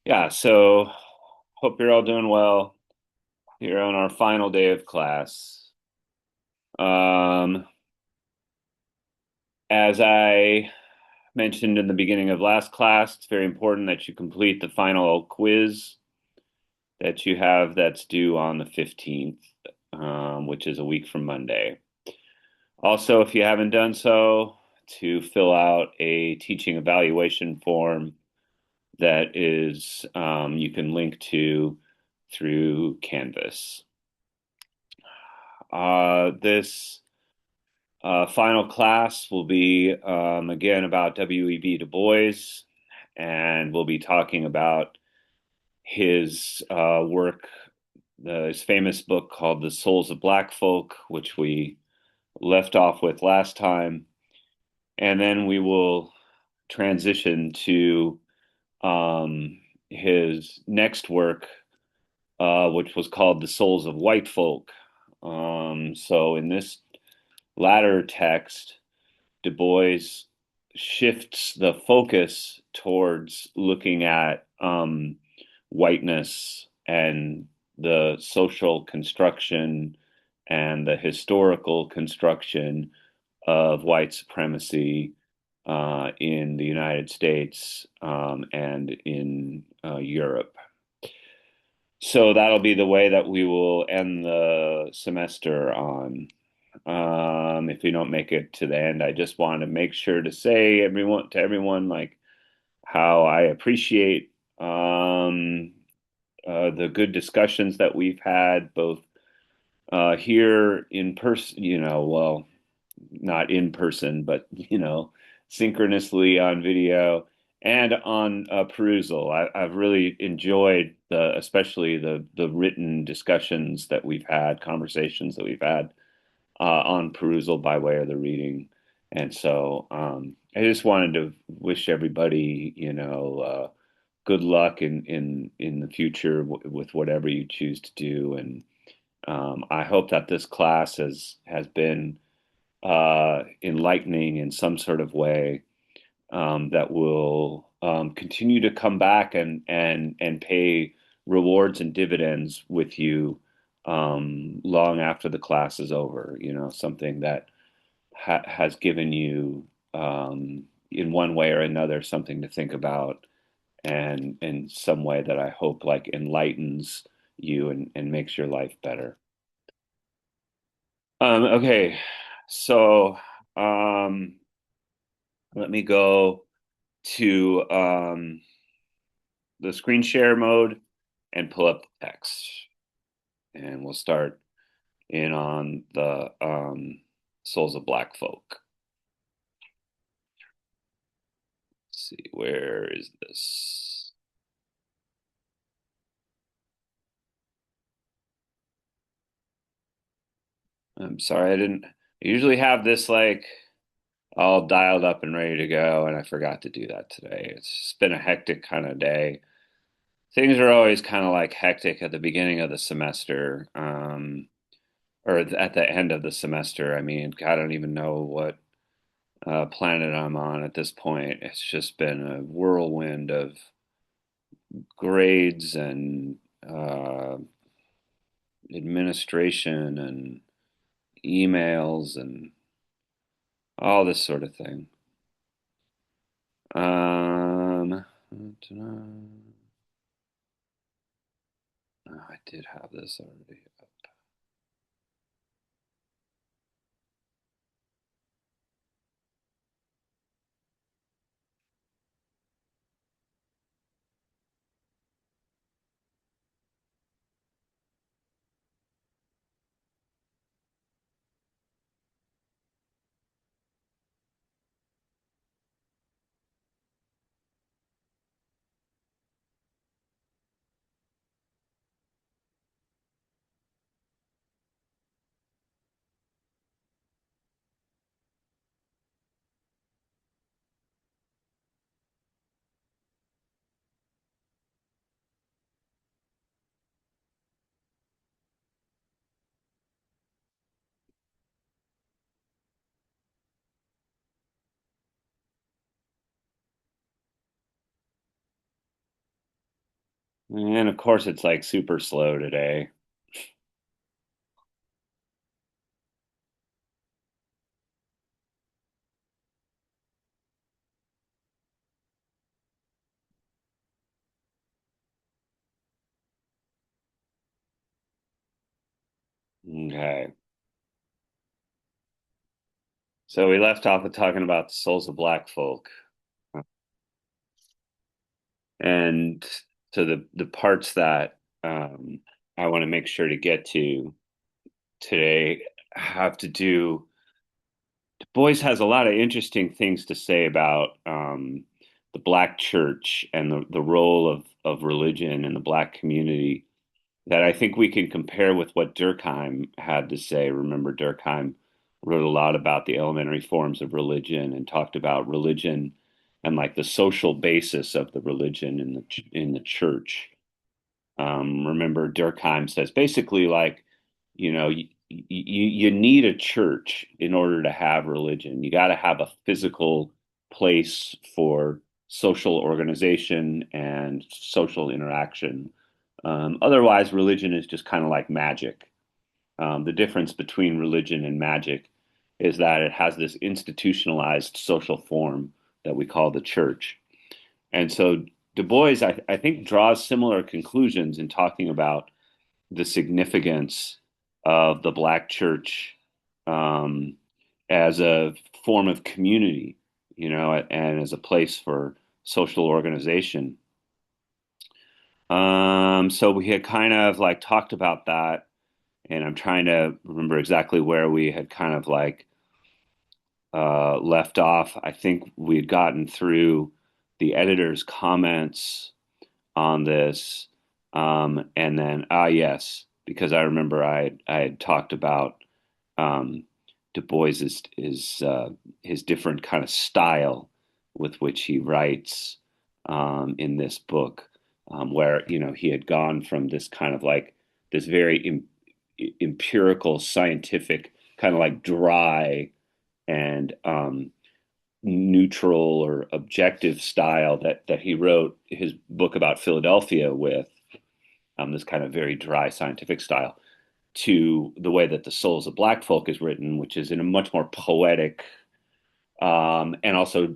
Yeah, so hope you're all doing well here on our final day of class. Um, as I mentioned in the beginning of last class, it's very important that you complete the final quiz that you have that's due on the 15th, which is a week from Monday. Also, if you haven't done so, to fill out a teaching evaluation form that is you can link to through Canvas. This final class will be again about W.E.B. Du Bois, and we'll be talking about his work, his famous book called The Souls of Black Folk, which we left off with last time. And then we will transition to his next work, which was called The Souls of White Folk. So in this latter text, Du Bois shifts the focus towards looking at whiteness and the social construction and the historical construction of white supremacy in the United States and in Europe. So that'll be the way that we will end the semester on. If we don't make it to the end, I just want to make sure to say everyone like how I appreciate the good discussions that we've had both here in person, well, not in person, but synchronously on video and on perusal. I've really enjoyed especially the written discussions that we've had, conversations that we've had on perusal by way of the reading. And so I just wanted to wish everybody, good luck in the future with whatever you choose to do. And I hope that this class has been enlightening in some sort of way that will continue to come back and pay rewards and dividends with you long after the class is over. Something that has given you, in one way or another, something to think about, and in some way that I hope like enlightens you and makes your life better. Okay, so um, let me go to the screen share mode and pull up the text. And we'll start in on the Souls of Black Folk. Let's see, where is this? I'm sorry, I usually have this like all dialed up and ready to go, and I forgot to do that today. It's just been a hectic kind of day. Things are always kind of like hectic at the beginning of the semester, or at the end of the semester. I mean, I don't even know what planet I'm on at this point. It's just been a whirlwind of grades and uh, administration and emails and all this sort of thing. Um, oh, I did have this already. And of course, it's like super slow today. Okay. So we left off with talking about the souls of black folk. And so the parts that I want to make sure to get to today have to do. Bois has a lot of interesting things to say about the black church and the role of religion in the black community that I think we can compare with what Durkheim had to say. Remember, Durkheim wrote a lot about the elementary forms of religion and talked about religion and like the social basis of the religion in the church. Remember, Durkheim says basically like, you need a church in order to have religion. You got to have a physical place for social organization and social interaction. Otherwise, religion is just kind of like magic. The difference between religion and magic is that it has this institutionalized social form that we call the church. And so Du Bois, I think, draws similar conclusions in talking about the significance of the Black church um, as a form of community, and as a place for social organization. So we had kind of like talked about that, and I'm trying to remember exactly where we had kind of like left off. I think we had gotten through the editor's comments on this. And then, yes, because I remember I had talked about um, Du Bois's his different kind of style with which he writes in this book, where he had gone from this kind of like this very empirical, scientific, kind of like dry and neutral or objective style that he wrote his book about Philadelphia with, this kind of very dry scientific style, to the way that the Souls of Black Folk is written, which is in a much more poetic, and also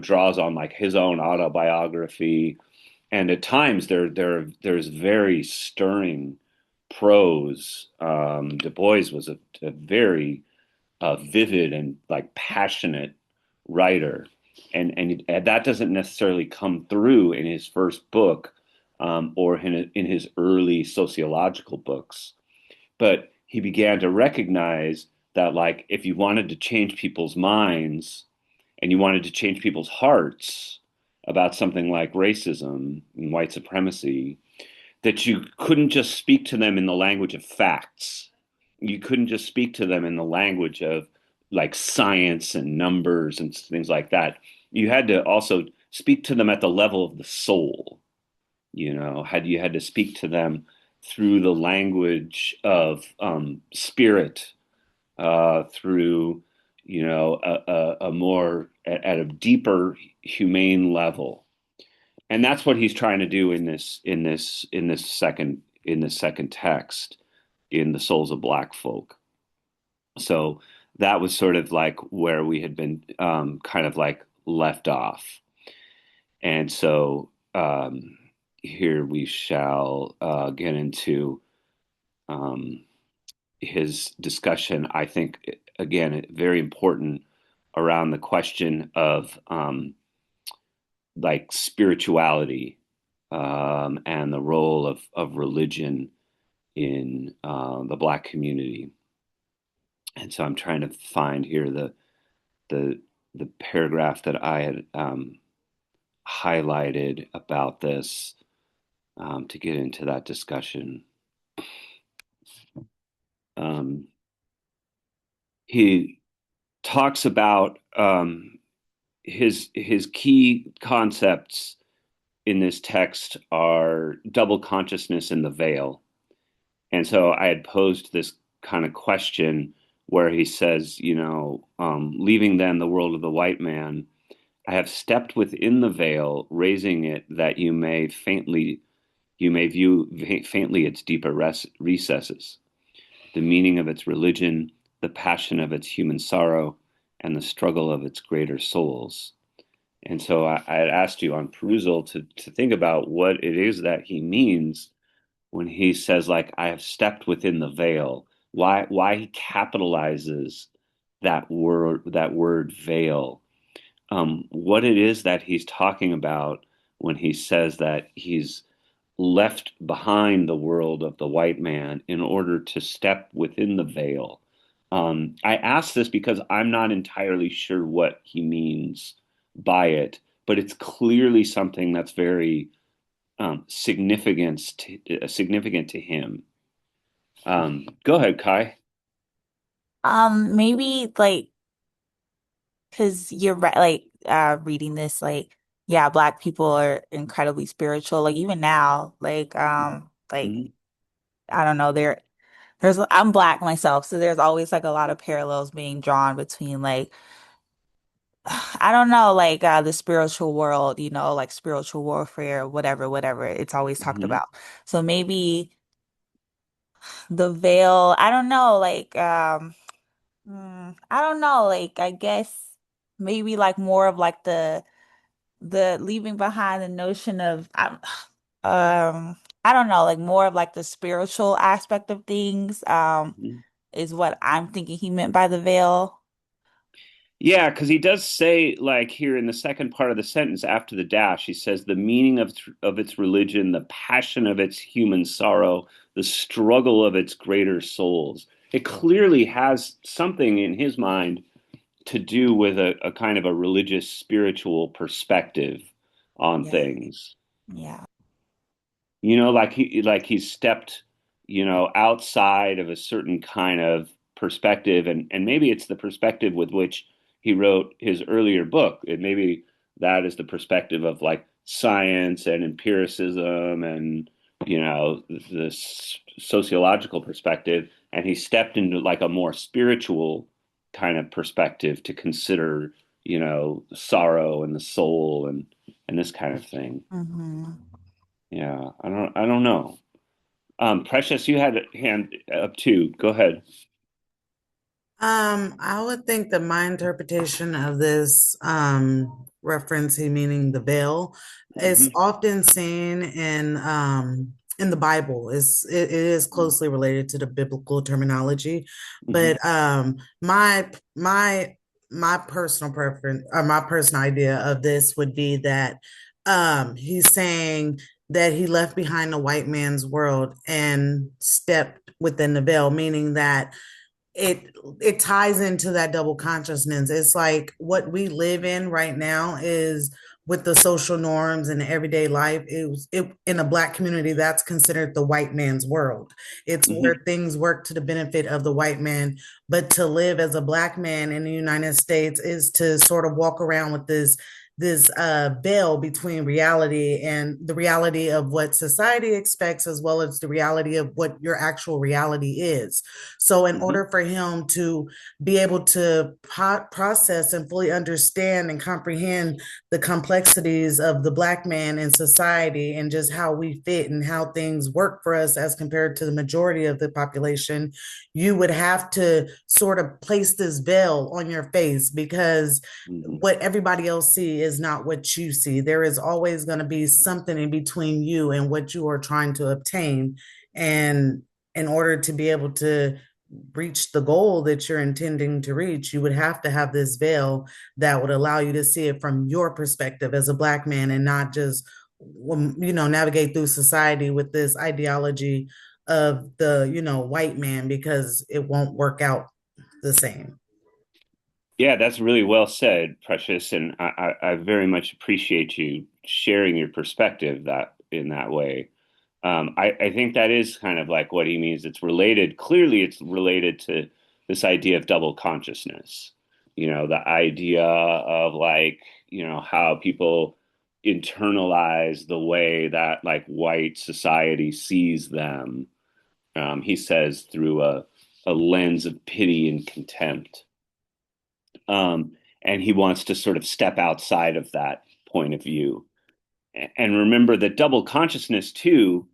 draws on like his own autobiography, and at times there's very stirring prose. Du Bois was a very vivid and like passionate writer, and that doesn't necessarily come through in his first book, or in his early sociological books. But he began to recognize that like if you wanted to change people's minds and you wanted to change people's hearts about something like racism and white supremacy, that you couldn't just speak to them in the language of facts. You couldn't just speak to them in the language of like science and numbers and things like that. You had to also speak to them at the level of the soul. You had to speak to them through the language of spirit, through a more at a deeper humane level, and that's what he's trying to do in this second text in the Souls of Black Folk. So that was sort of like where we had been kind of like left off, and so here we shall get into um, his discussion. I think again very important around the question of like spirituality, and the role of religion in the Black community. And so I'm trying to find here the the paragraph that I had highlighted about this, to get into that discussion. Um, he talks about his key concepts in this text are double consciousness and the veil. And so I had posed this kind of question where he says, leaving then the world of the white man, I have stepped within the veil, raising it that You may view faintly its deeper recesses, the meaning of its religion, the passion of its human sorrow, and the struggle of its greater souls. And so I had asked you on perusal to think about what it is that he means when he says, like, I have stepped within the veil. Why he capitalizes that word veil. What it is that he's talking about when he says that he's left behind the world of the white man in order to step within the veil. I ask this because I'm not entirely sure what he means by it, but it's clearly something that's very significant to him. Go ahead, Kai. Maybe like because you're right, like reading this, like yeah, Black people are incredibly spiritual. Like even now, like Mhm, I don't know, there's I'm Black myself, so there's always like a lot of parallels being drawn between like I don't know, like the spiritual world, like spiritual warfare, whatever. It's always talked mhm, about. So maybe the veil, I don't know, like I don't know, like I guess maybe like more of like the leaving behind the notion of I don't know, like more of like the spiritual aspect of things mhm. is what I'm thinking he meant by the veil. Yeah, because he does say, like here in the second part of the sentence after the dash, he says, the meaning of its religion, the passion of its human sorrow, the struggle of its greater souls. It clearly has something in his mind to do with a kind of a religious, spiritual perspective on Yeah. things. Yeah. Like he's stepped, outside of a certain kind of perspective, and maybe it's the perspective with which he wrote his earlier book. And maybe that is the perspective of like science and empiricism and this sociological perspective, and he stepped into like a more spiritual kind of perspective to consider, sorrow and the soul and this kind of thing. Hmm. Yeah, I don't know. Precious, you had a hand up too. Go ahead. I would think that my interpretation of this reference, he meaning the veil, is Hmm. often seen in the Bible. It is closely related to the biblical terminology, Hmm. but my my personal preference or my personal idea of this would be that he's saying that he left behind the white man's world and stepped within the veil, meaning that it it ties into that double consciousness. It's like what we live in right now is with the social norms and everyday life. It in a black community that's considered the white man's world. It's where Hmm. things work to the benefit of the white man, but to live as a black man in the United States is to sort of walk around with this veil between reality and the reality of what society expects as well as the reality of what your actual reality is. So, in Hmm. order for him to be able to process and fully understand and comprehend the complexities of the Black man in society and just how we fit and how things work for us as compared to the majority of the population, you would have to sort of place this veil on your face because Hmm. what everybody else see is not what you see. There is always going to be something in between you and what you are trying to obtain. And in order to be able to reach the goal that you're intending to reach, you would have to have this veil that would allow you to see it from your perspective as a black man and not just navigate through society with this ideology of the white man because it won't work out the same. Yeah, that's really well said, Precious, and I very much appreciate you sharing your perspective that in that way. I think that is kind of like what he means. It's related. Clearly, it's related to this idea of double consciousness. The idea of like, how people internalize the way that like white society sees them. He says through a lens of pity and contempt. And he wants to sort of step outside of that point of view. And remember that double consciousness, too.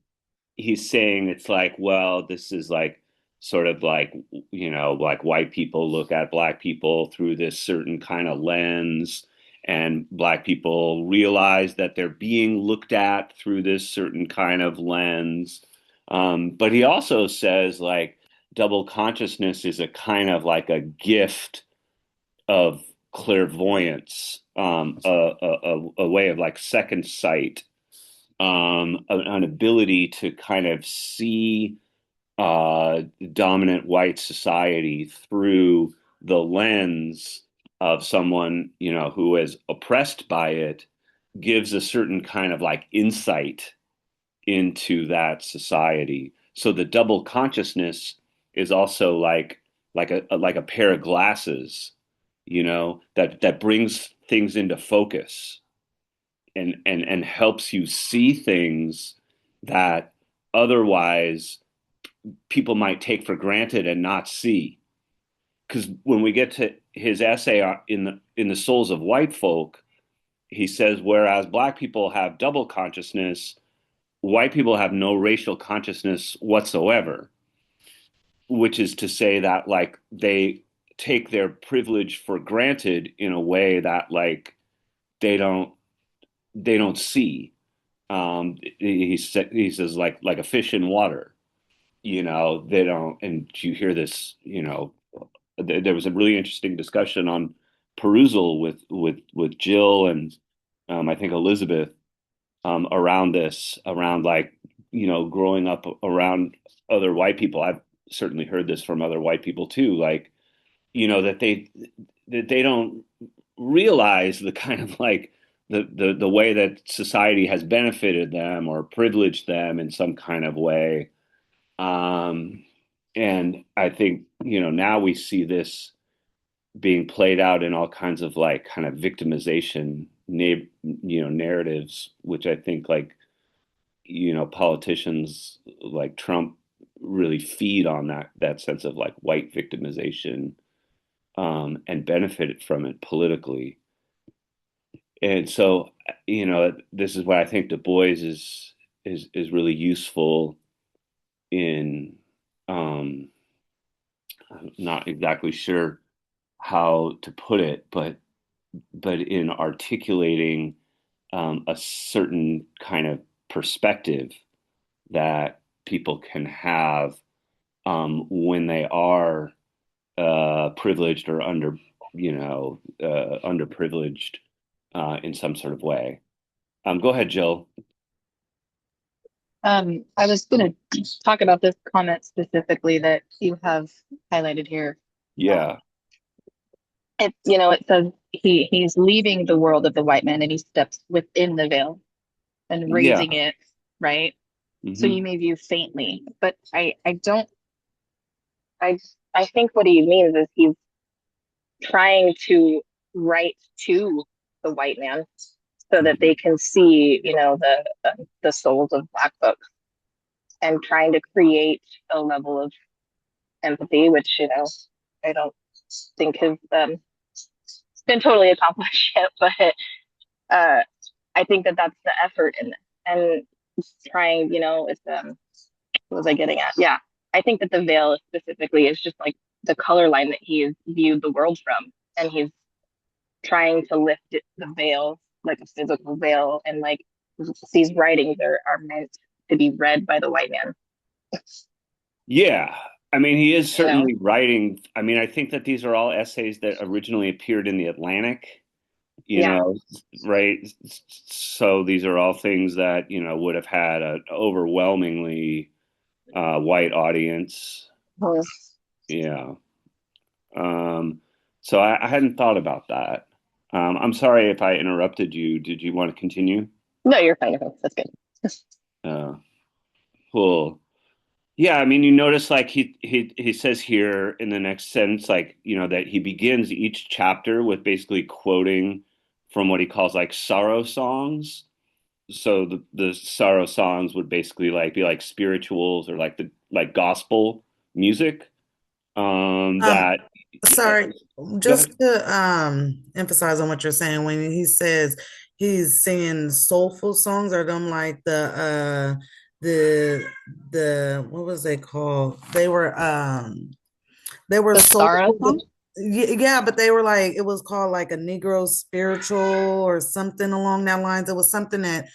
he's saying it's like, well, this is like sort of like, like white people look at black people through this certain kind of lens, and black people realize that they're being looked at through this certain kind of lens. But he also says like double consciousness is a kind of like a gift of clairvoyance, a way of like second sight, an ability to kind of see dominant white society through the lens of someone, who is oppressed by it, gives a certain kind of like insight into that society. So the double consciousness is also like a pair of glasses, that brings things into focus, and helps you see things that otherwise people might take for granted and not see. Because when we get to his essay in the Souls of White Folk, he says, whereas black people have double consciousness, white people have no racial consciousness whatsoever, which is to say that like they take their privilege for granted in a way that like they don't they don't see. He says like a fish in water. They don't. And you hear this. There was a really interesting discussion on Perusal with Jill and I think Elizabeth, around this, around like growing up around other white people. I've certainly heard this from other white people too, like that they don't realize the kind of like the way that society has benefited them or privileged them in some kind of way. And I think now we see this being played out in all kinds of like kind of victimization narratives, which I think like politicians like Trump really feed on that sense of like white victimization, and benefited from it politically. And so, this is why I think Du Bois is really useful in, I'm not exactly sure how to put it, but in articulating a certain kind of perspective that people can have, when they are privileged or underprivileged, in some sort of way. Go ahead, Jill. I was going to talk about this comment specifically that you have highlighted here. Yeah, It says he's leaving the world of the white man and he steps within the veil and raising yeah. it, right? So Hmm. you may view faintly, but I don't I I think what he means is he's trying to write to the white man so that they can see, the souls of black folks and trying to create a level of empathy, which I don't think has been totally accomplished yet, but uh, I think that that's the effort in this. And trying, it's what was I getting at? Yeah, I think that the veil specifically is just like the color line that he has viewed the world from, and he's trying to lift the veil, like a physical veil, and like these writings are meant to be read by the white man. Yeah. I mean, he is You know? certainly writing. I mean, I think that these are all essays that originally appeared in the Atlantic, you Yeah. know, right? So these are all things that, would have had an overwhelmingly white audience. Mhm. Yeah. Um, so I hadn't thought about that. I'm sorry if I interrupted you. Did you want to continue? No, you're fine. That's good. Uh, cool. Yeah, I mean, you notice like he says here in the next sentence, like, that he begins each chapter with basically quoting from what he calls like sorrow songs. So the sorrow songs would basically like be like spirituals or like the like gospel music. Um, That Sorry, Go just ahead. to emphasize on what you're saying, when he says he's singing soulful songs, are them like the what was they called? They were The sold. star anthem? Yeah, but they were like it was called like a Negro spiritual or something along that lines. It was something that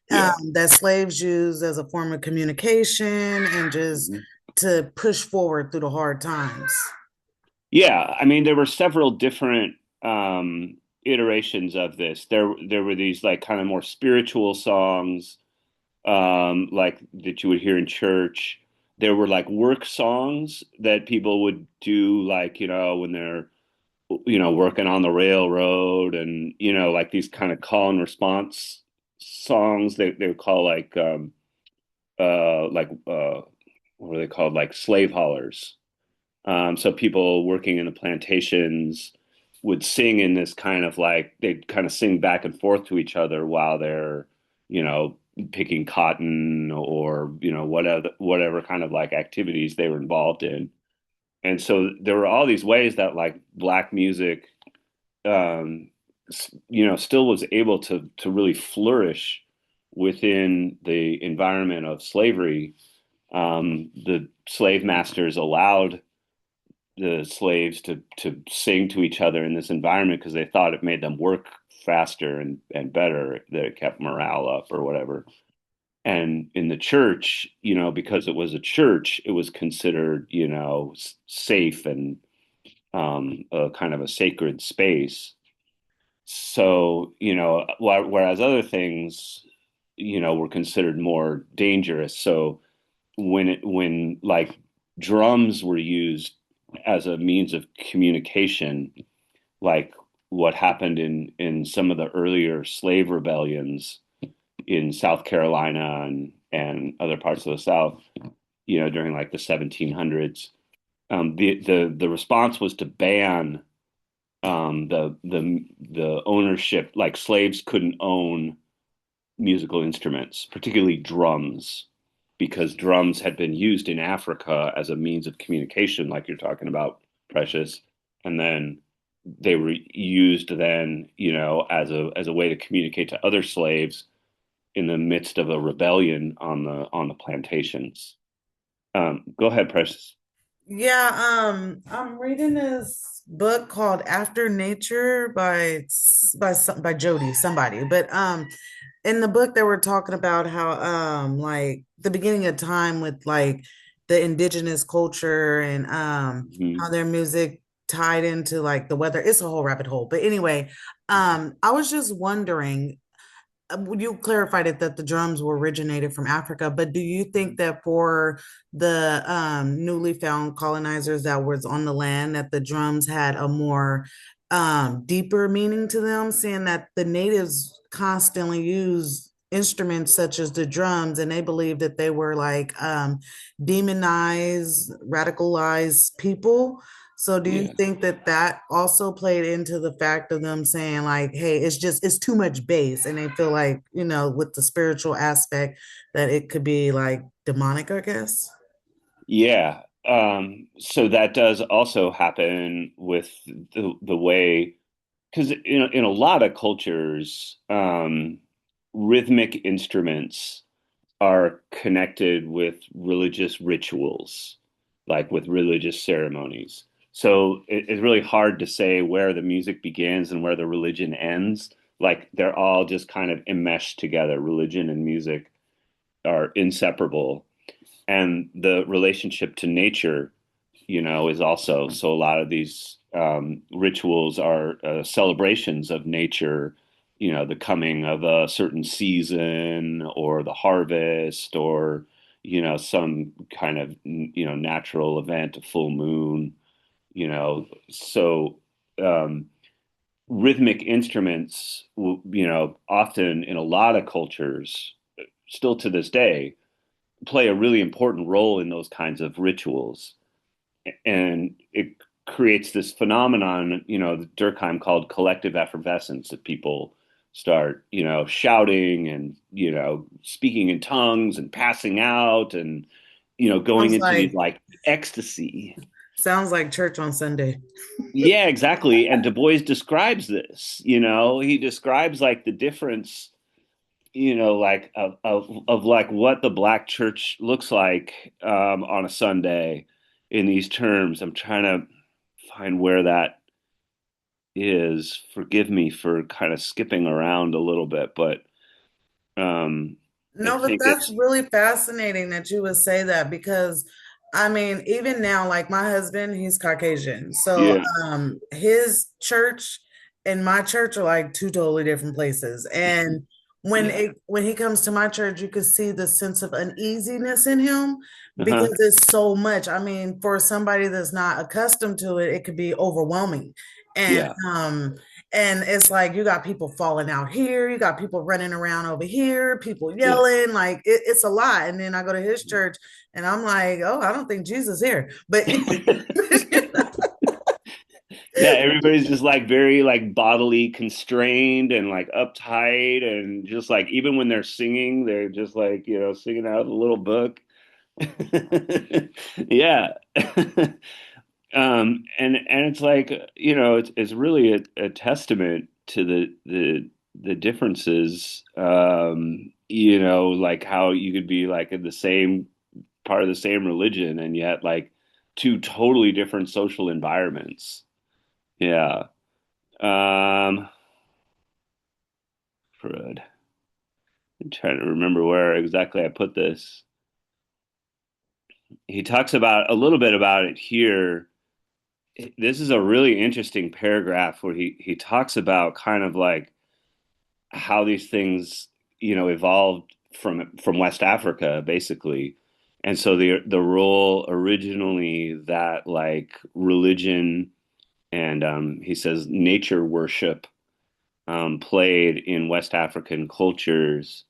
Yeah. that slaves used as a form of communication and just Mhm. to push forward through the hard times. Yeah, I mean, there were several different iterations of this. There were these like kind of more spiritual songs, like that you would hear in church. There were like work songs that people would do, like, when they're, working on the railroad, and, like these kind of call and response songs they would call what were they called? Like slave haulers. So people working in the plantations would sing in this kind of like they'd kind of sing back and forth to each other while they're, you know, picking cotton, or, whatever kind of like activities they were involved in. And so there were all these ways that like black music, um, still was able to really flourish within the environment of slavery. The slave masters allowed the slaves to sing to each other in this environment because they thought it made them work faster and better, that it kept morale up or whatever. And in the church, because it was a church, it was considered, safe and, a kind of a sacred space. So, whereas other things, were considered more dangerous. So when like drums were used as a means of communication, like what happened in some of the earlier slave rebellions in South Carolina and other parts of the South, during like the 1700s, the response was to ban, the ownership. Like slaves couldn't own musical instruments, particularly drums, because drums had been used in Africa as a means of communication, like you're talking about, Precious. And then they were used then, as a way to communicate to other slaves in the midst of a rebellion on the plantations. Go ahead, Precious. Yeah, I'm reading this book called After Nature by Jody somebody. But in the book they were talking about how like the beginning of time with like the indigenous culture and Mhm. how their music tied into like the weather. It's a whole rabbit hole. But anyway, I was just wondering, you clarified it that the drums were originated from Africa, but do you think that for the newly found colonizers that was on the land, that the drums had a more deeper meaning to them, seeing that the natives constantly use instruments such as the drums, and they believe that they were like demonized, radicalized people? So do you Yeah. think that that also played into the fact of them saying like, hey, it's too much bass, and they feel like, with the spiritual aspect that it could be like demonic, I guess? Yeah. So that does also happen with the way, because in a lot of cultures, rhythmic instruments are connected with religious rituals, like with religious ceremonies. So it's really hard to say where the music begins and where the religion ends. Like they're all just kind of enmeshed together. Religion and music are inseparable, and the relationship to nature, is also. So a lot of these, rituals are, celebrations of nature, the coming of a certain season or the harvest, or, some kind of, natural event, a full moon, so, rhythmic instruments, often in a lot of cultures, still to this day, play a really important role in those kinds of rituals. And it creates this phenomenon, Durkheim called collective effervescence, that people start, shouting and, speaking in tongues and passing out and, going Sounds into these like like ecstasy. sounds like church on Sunday. Yeah, exactly. And Du Bois describes this, he describes like the difference, like of like what the black church looks like on a Sunday in these terms. I'm trying to find where that is. Forgive me for kind of skipping around a little bit, but I No, but think that's it's really fascinating that you would say that because I mean, even now, like my husband, he's Caucasian. So yeah, his church and my church are like two totally different places. And yeah, when he comes to my church, you can see the sense of uneasiness in him uh-huh, because it's so much. I mean, for somebody that's not accustomed to it, it could be overwhelming. And yeah, um and it's like you got people falling out here, you got people running around over here, people yeah. yelling, like it's a lot. And then I go to his church and I'm like, oh, I don't think Jesus here. But Yeah, everybody's just like very like bodily constrained and like uptight and just like even when they're singing, they're just like, singing out of the little book. Yeah. And it's like, it's really a testament to the differences, like how you could be like in the same part of the same religion and yet like two totally different social environments. Yeah. Um, Crud. I'm trying to remember where exactly I put this. He talks about a little bit about it here. This is a really interesting paragraph where he talks about kind of like how these things, evolved from West Africa, basically. And so the role originally that like religion and he says nature worship played in West African cultures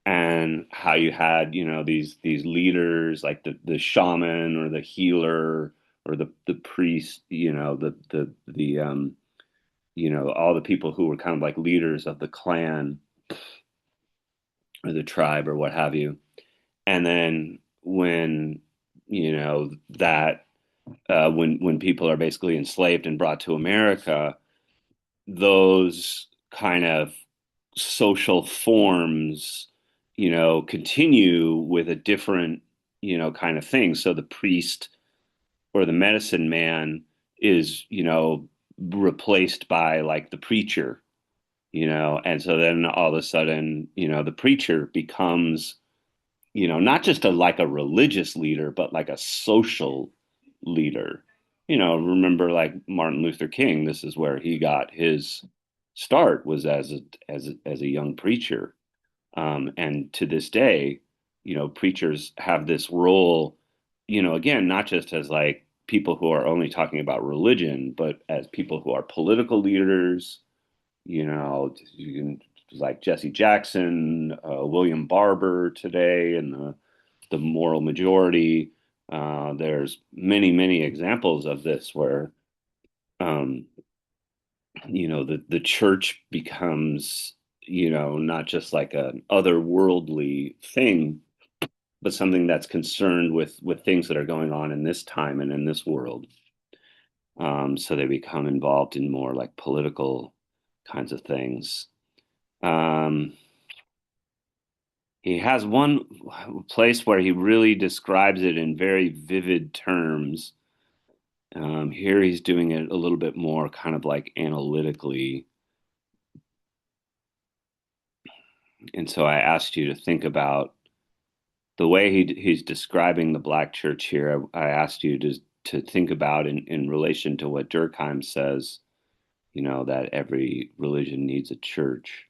and how you had these leaders like the shaman or the healer or the priest the all the people who were kind of like leaders of the clan or the tribe or what have you. And then when that when people are basically enslaved and brought to America, those kind of social forms, continue with a different, kind of thing. So the priest or the medicine man is, replaced by like the preacher, and so then all of a sudden, the preacher becomes, not just like a religious leader, but like a social leader. Remember like Martin Luther King, this is where he got his start was as a young preacher. And to this day, preachers have this role, again, not just as like people who are only talking about religion, but as people who are political leaders, you can like Jesse Jackson, William Barber today, and the moral majority. There's many, many examples of this where, um, the church becomes, not just like an otherworldly thing, but something that's concerned with things that are going on in this time and in this world. So they become involved in more like political kinds of things. Um, he has one place where he really describes it in very vivid terms. Here he's doing it a little bit more kind of like analytically. And so I asked you to think about the way he's describing the black church here. I asked you to think about in relation to what Durkheim says, that every religion needs a church,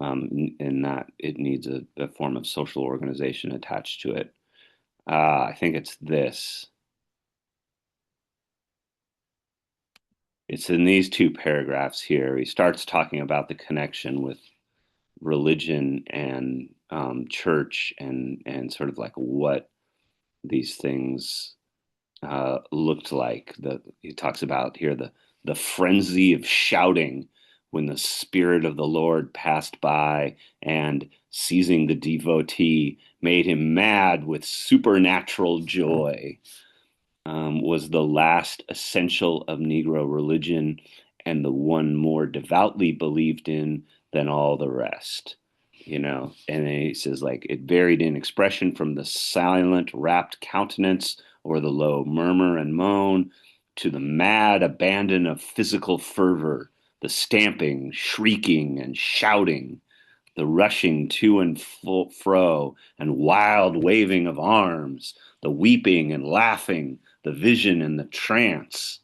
and that it needs a form of social organization attached to it. I think it's this. It's in these two paragraphs here. He starts talking about the connection with religion and church and sort of like what these things looked like. He talks about here the frenzy of shouting when the Spirit of the Lord passed by and, seizing the devotee, made him mad with supernatural joy. Was the last essential of Negro religion and the one more devoutly believed in than all the rest. And then he says, like, it varied in expression from the silent, rapt countenance or the low murmur and moan to the mad abandon of physical fervor, the stamping, shrieking, and shouting, the rushing to and fro, and wild waving of arms, the weeping and laughing, the vision and the trance.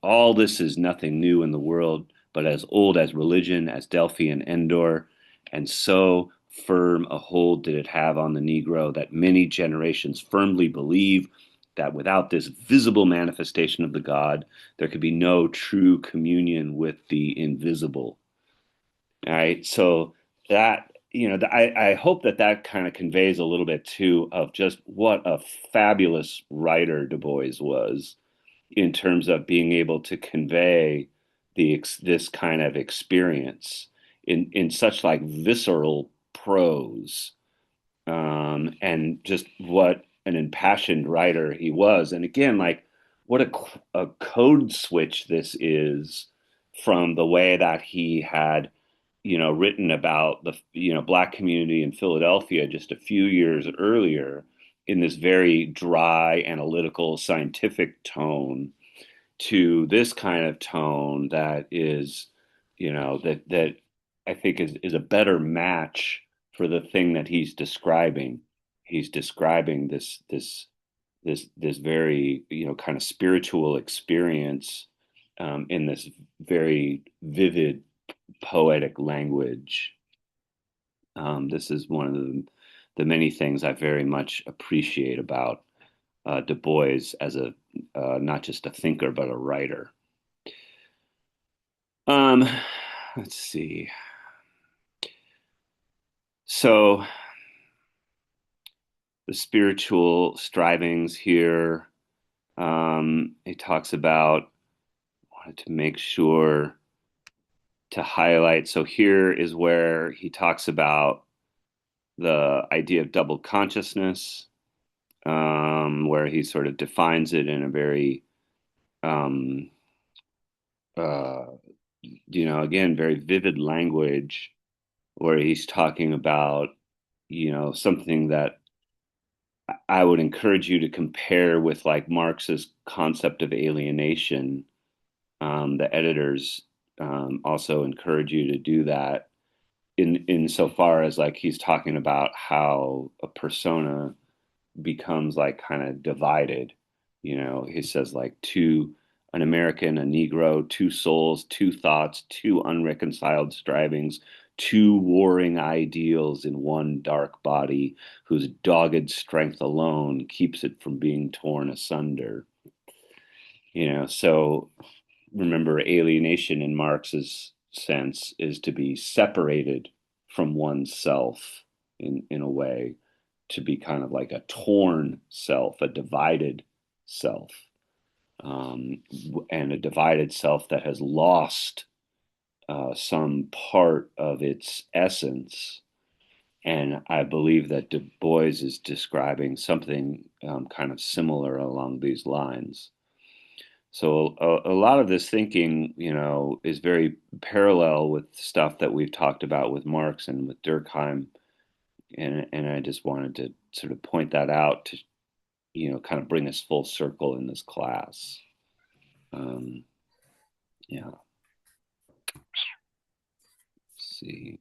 All this is nothing new in the world, but as old as religion, as Delphi and Endor, and so firm a hold did it have on the Negro that many generations firmly believe that without this visible manifestation of the God, there could be no true communion with the invisible. All right. So that, I hope that that kind of conveys a little bit too of just what a fabulous writer Du Bois was in terms of being able to convey this kind of experience in such like visceral prose, and just what an impassioned writer he was. And again, like what a code switch this is from the way that he had written about the black community in Philadelphia just a few years earlier in this very dry, analytical, scientific tone to this kind of tone that is, that I think is a better match for the thing that he's describing. He's describing this very kind of spiritual experience, in this very vivid poetic language. This is one of the many things I very much appreciate about Du Bois as a not just a thinker but a writer. Um, let's see. So the spiritual strivings here. He talks about wanted to make sure to highlight. So here is where he talks about the idea of double consciousness, where he sort of defines it in a very, um, uh, again, very vivid language, where he's talking about, something that I would encourage you to compare with like Marx's concept of alienation. The editors also encourage you to do that in so far as like he's talking about how a persona becomes like kind of divided. He says like an American, a Negro, two souls, two thoughts, two unreconciled strivings, two warring ideals in one dark body whose dogged strength alone keeps it from being torn asunder. So remember, alienation in Marx's sense is to be separated from oneself in a way, to be kind of like a torn self, a divided self, and a divided self that has lost some part of its essence. And I believe that Du Bois is describing something kind of similar along these lines. So a lot of this thinking, is very parallel with stuff that we've talked about with Marx and with Durkheim, and I just wanted to sort of point that out to, kind of bring us full circle in this class. Um, yeah. Let's see.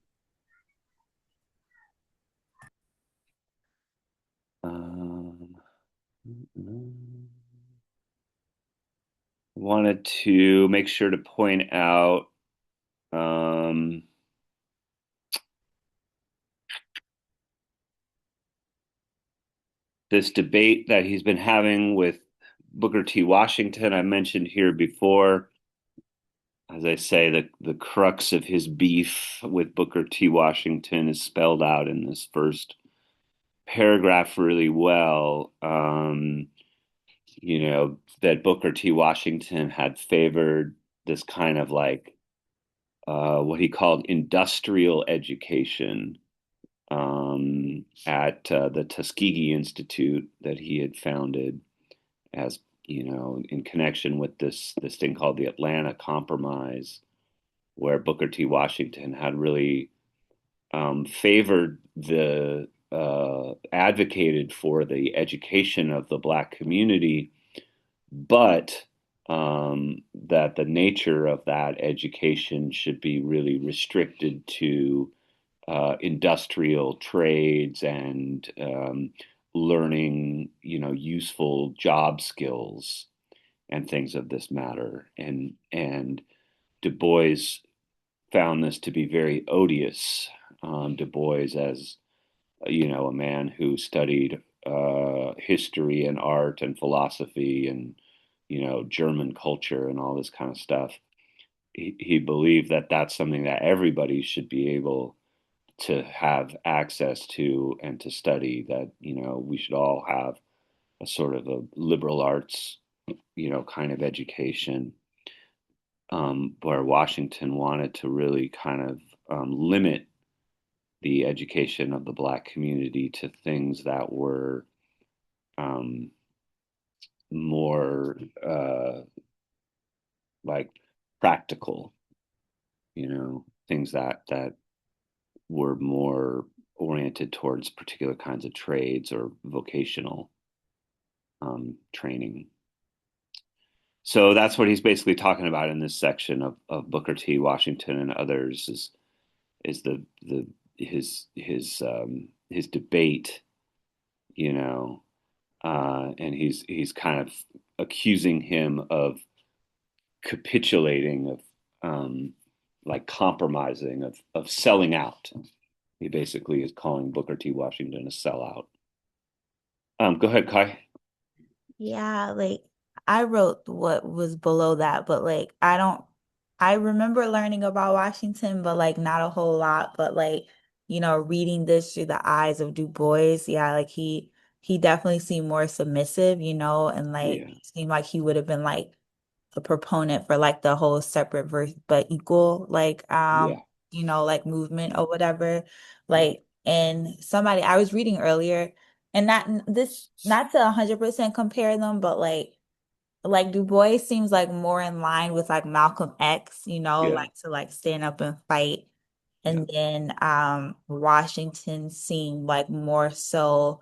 Um, Wanted to make sure to point out, um, this debate that he's been having with Booker T. Washington. I mentioned here before, as I say, the crux of his beef with Booker T. Washington is spelled out in this first paragraph really well. That Booker T. Washington had favored this kind of like what he called industrial education, at the Tuskegee Institute that he had founded, as in connection with this thing called the Atlanta Compromise, where Booker T. Washington had really favored advocated for the education of the Black community, but that the nature of that education should be really restricted to industrial trades and learning, useful job skills and things of this matter. And Du Bois found this to be very odious. Du Bois, as a man who studied history and art and philosophy and German culture and all this kind of stuff. He believed that that's something that everybody should be able to have access to and to study. That we should all have a sort of a liberal arts kind of education. Where Washington wanted to really kind of limit the education of the Black community to things that were um, more like practical, things that were more oriented towards particular kinds of trades or vocational training. So that's what he's basically talking about in this section of Booker T. Washington and others is the his debate, and he's kind of accusing him of capitulating, of like compromising, of selling out. He basically is calling Booker T. Washington a sellout. Go ahead, Kai. Yeah, like I wrote what was below that, but like I remember learning about Washington, but like not a whole lot, but like, reading this through the eyes of Du Bois, yeah, like he definitely seemed more submissive, and like Yeah, seemed like he would have been like a proponent for like the whole separate verse but equal like yeah, like movement or whatever. Like, and somebody I was reading earlier, and not to 100% compare them, but like Du Bois seems like more in line with like Malcolm X, yeah, like to like stand up and fight. yeah. And then Washington seemed like more so,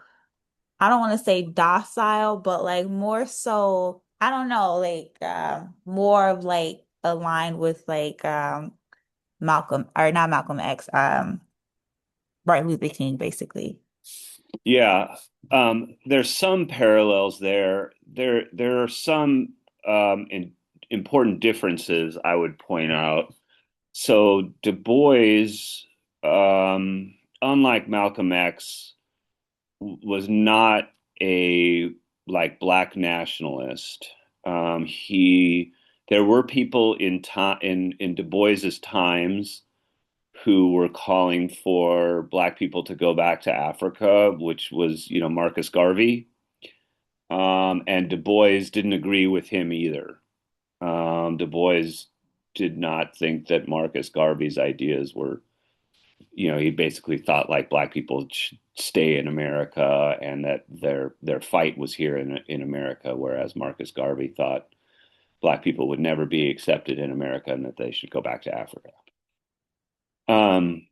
I don't want to say docile, but like more so, I don't know, like more of like aligned with like Malcolm, or not Malcolm X, Martin Luther King, basically. Yeah, there's some parallels there. There are some important differences I would point out. So Du Bois, um, unlike Malcolm X, was not a like black nationalist. He There were people in Du Bois's times who were calling for black people to go back to Africa, which was, Marcus Garvey. And Du Bois didn't agree with him either. Du Bois did not think that Marcus Garvey's ideas were, he basically thought like black people should stay in America and that their fight was here in America, whereas Marcus Garvey thought black people would never be accepted in America and that they should go back to Africa. Um,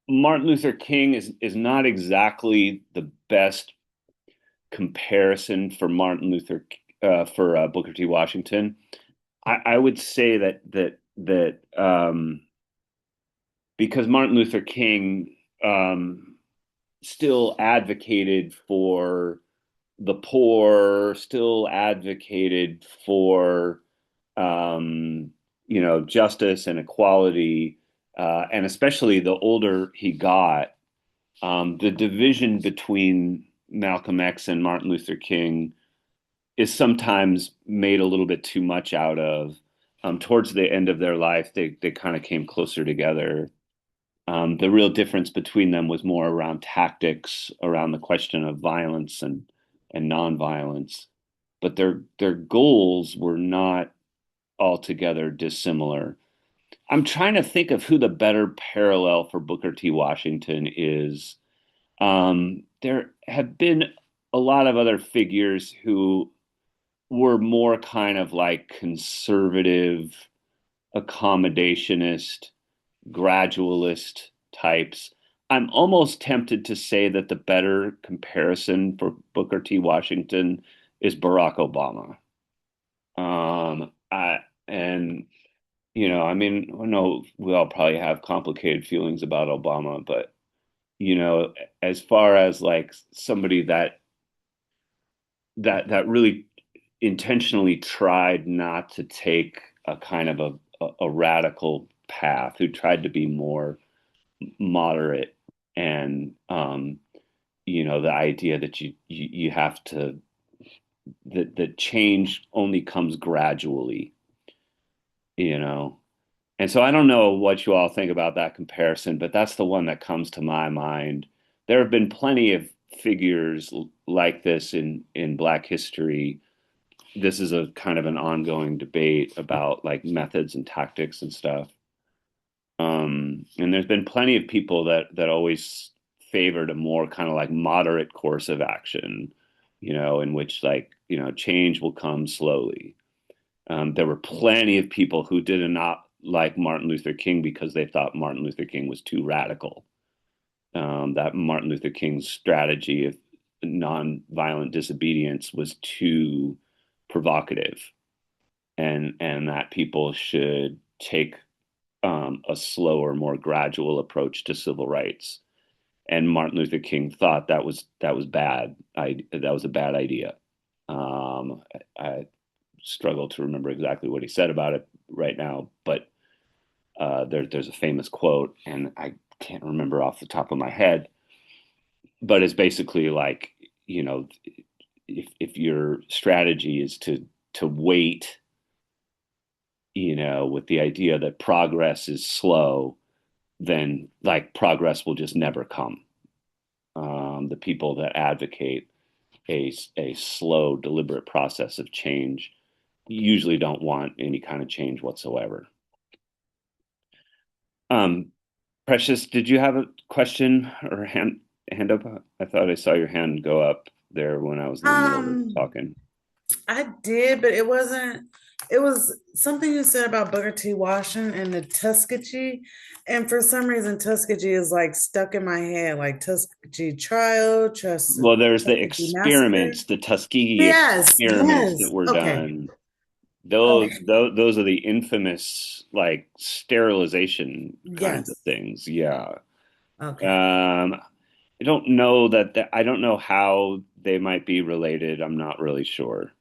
Martin Luther King is not exactly the best comparison for Booker T. Washington. I would say that because Martin Luther King still advocated for the poor, still advocated for justice and equality, and especially the older he got, the division between Malcolm X and Martin Luther King is sometimes made a little bit too much out of. Towards the end of their life, they kind of came closer together. The real difference between them was more around tactics, around the question of violence and nonviolence, but their goals were not altogether dissimilar. I'm trying to think of who the better parallel for Booker T. Washington is. There have been a lot of other figures who were more kind of like conservative, accommodationist, gradualist types. I'm almost tempted to say that the better comparison for Booker T. Washington is Barack Obama. And I mean, I know we all probably have complicated feelings about Obama, but as far as like somebody that really intentionally tried not to take a kind of a radical path, who tried to be more moderate, and the idea that you have to that change only comes gradually, you know. And so I don't know what you all think about that comparison, but that's the one that comes to my mind. There have been plenty of figures like this in Black history. This is a kind of an ongoing debate about like methods and tactics and stuff. And there's been plenty of people that always favored a more kind of like moderate course of action, in which like, change will come slowly. There were plenty of people who did not like Martin Luther King because they thought Martin Luther King was too radical. That Martin Luther King's strategy of nonviolent disobedience was too provocative, and that people should take a slower, more gradual approach to civil rights. And Martin Luther King thought that was bad. That was a bad idea. I struggle to remember exactly what he said about it right now, but there's a famous quote, and I can't remember off the top of my head, but it's basically like, if your strategy is to wait, with the idea that progress is slow, then like progress will just never come. The people that advocate a slow, deliberate process of change usually don't want any kind of change whatsoever. Precious, did you have a question or hand up? I thought I saw your hand go up there when I was in the middle of Um, talking. I did, but it wasn't. It was something you said about Booker T. Washington and the Tuskegee, and for some reason, Tuskegee is like stuck in my head, like Tuskegee trial, Well, there's the Tuskegee massacre. experiments, the Tuskegee Yes, experiments yes. that were Okay, done. Those, okay, those are the infamous like sterilization kinds of yes, things. Yeah. okay. I don't know I don't know how they might be related. I'm not really sure.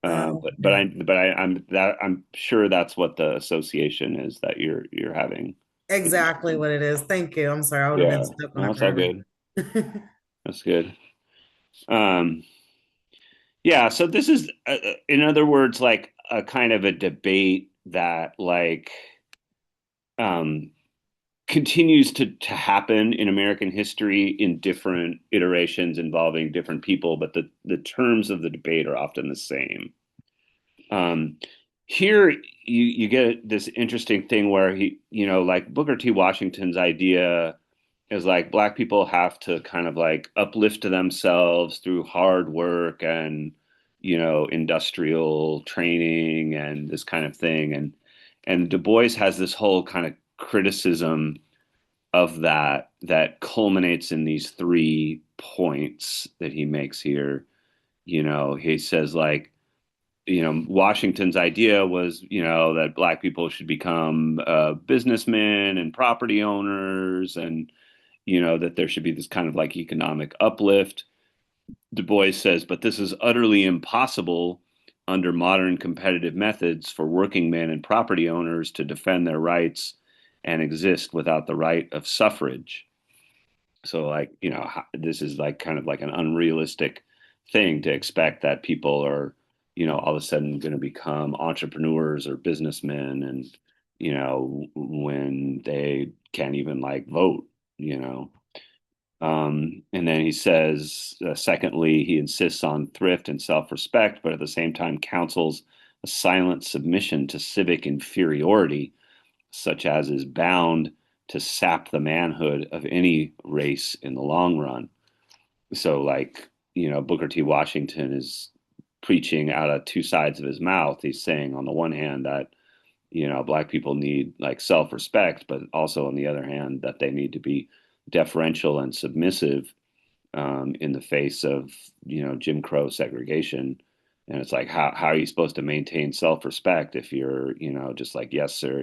Okay. I'm sure that's what the association is that you're having. Exactly what it is. Thank you. I'm sorry, I would have been Yeah, stuck on no, it it's all forever. good. That's good. Um, yeah, so this is, in other words, like a kind of a debate that like um, continues to happen in American history in different iterations involving different people, but the terms of the debate are often the same. Um, Here you get this interesting thing where like Booker T. Washington's idea is like Black people have to kind of like uplift themselves through hard work and industrial training and this kind of thing, and Du Bois has this whole kind of criticism of that culminates in these 3 points that he makes here. He says like, Washington's idea was, that Black people should become businessmen and property owners, and, that there should be this kind of like economic uplift. Du Bois says, but this is utterly impossible under modern competitive methods for working men and property owners to defend their rights and exist without the right of suffrage. So, like, this is like kind of like an unrealistic thing to expect that people are, all of a sudden going to become entrepreneurs or businessmen, and, when they can't even like vote, you know. And then he says, secondly, he insists on thrift and self respect, but at the same time counsels a silent submission to civic inferiority, such as is bound to sap the manhood of any race in the long run. So, like, Booker T. Washington is preaching out of 2 sides of his mouth. He's saying, on the one hand, that, Black people need like self-respect, but also on the other hand, that they need to be deferential and submissive in the face of, Jim Crow segregation. And it's like, how are you supposed to maintain self-respect if you're, just like, yes, sir,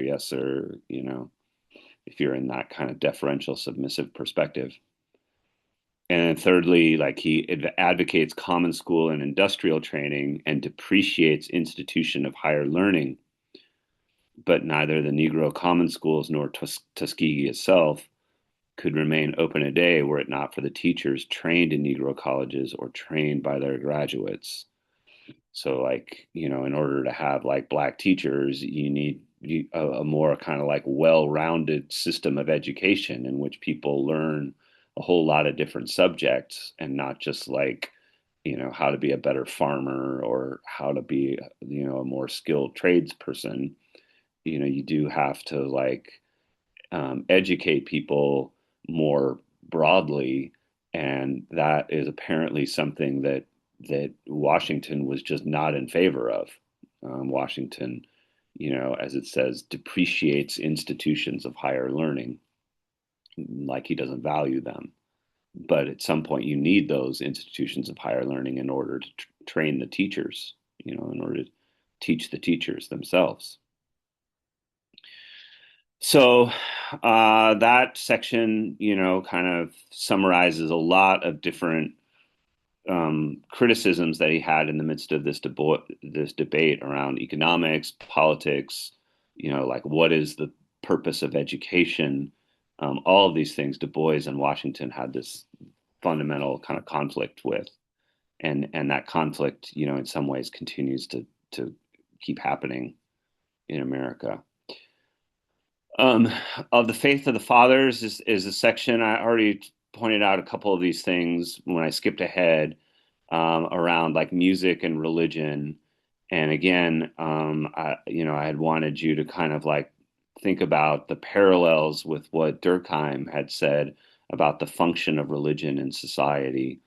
if you're in that kind of deferential, submissive perspective. And then thirdly, like he advocates common school and industrial training and depreciates institution of higher learning. But neither the Negro common schools nor Tuskegee itself could remain open a day were it not for the teachers trained in Negro colleges or trained by their graduates. So, like, in order to have like Black teachers, you need a more kind of like well-rounded system of education in which people learn a whole lot of different subjects and not just like, how to be a better farmer or how to be, a more skilled tradesperson. You do have to like educate people more broadly, and that is apparently something that Washington was just not in favor of. Washington, as it says, depreciates institutions of higher learning, like he doesn't value them. But at some point, you need those institutions of higher learning in order to train the teachers, in order to teach the teachers themselves. So that section, kind of summarizes a lot of different criticisms that he had in the midst of this debate around economics, politics, like what is the purpose of education? All of these things Du Bois and Washington had this fundamental kind of conflict with, and that conflict, in some ways, continues to keep happening in America. Of the Faith of the Fathers is a section I already pointed out a couple of these things when I skipped ahead around like music and religion. And again, I had wanted you to kind of like think about the parallels with what Durkheim had said about the function of religion in society.